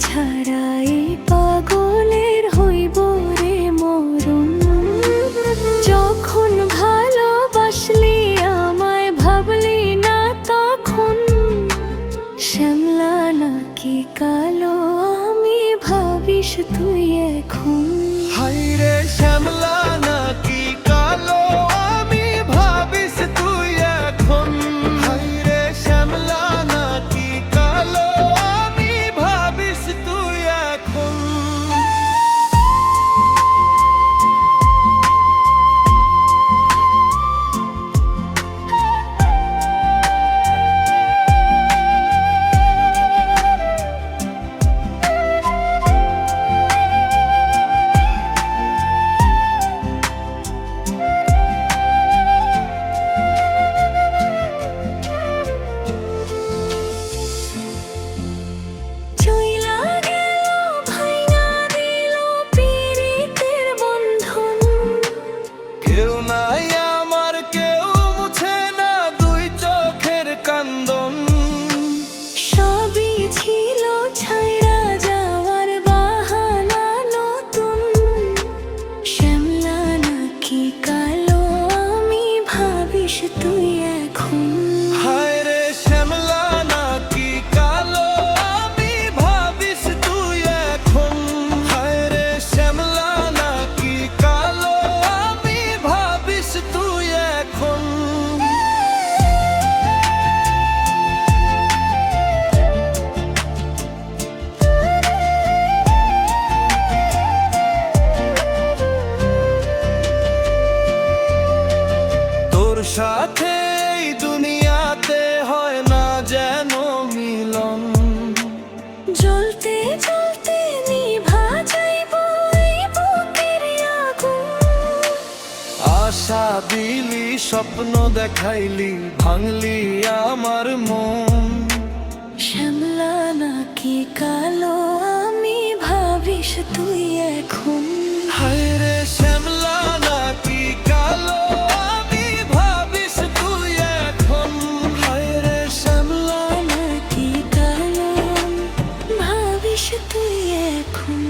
ছাড়াই পাগলের হইব রে মরণ। যখন ভালোবাসলি আমায় ভাবলি না তখন, শ্যামলা নাকি কালো আমি ভাবিস তুই এখন। হাইরে শ্যামলা নাকি কালো আমি ভাবিস তুই এখন। হাইরে শ্যামলা নাকি কালো আমি ভাবিস তুই এখন। কেউ নাই আমার কেউ মুছে না দুই চোখের কান্দন। সবই ছিল ছাইরা যাওয়ার বাহানা নতুন। শ্যামলা নাকি কালো আমি ভাবিস তুই এখন। হায়রে শ্যামলা নাকি কালো আমি ভাবিস তুই এখন। হায়রে শ্যামলা নাকি কালো আমি ভাবিস তুই এখন। তোর সাথে এই দুনিয়াতে হয় না যেন মিলন। জ্বলতে জ্বলতে নিভা যাইব এই বুকের আগুন। আশা দিলি স্বপ্ন দেখাইলি ভাঙলি আমার মন। শ্যামলা নাকি কালো আমি ভাবিস তুই এখন। হায়রে শ্যামলা নাকি কালো আমি ভাবিস তুই এখন। হায়রে শ্যামলা নাকি কালো ভাবিস তুই এখন।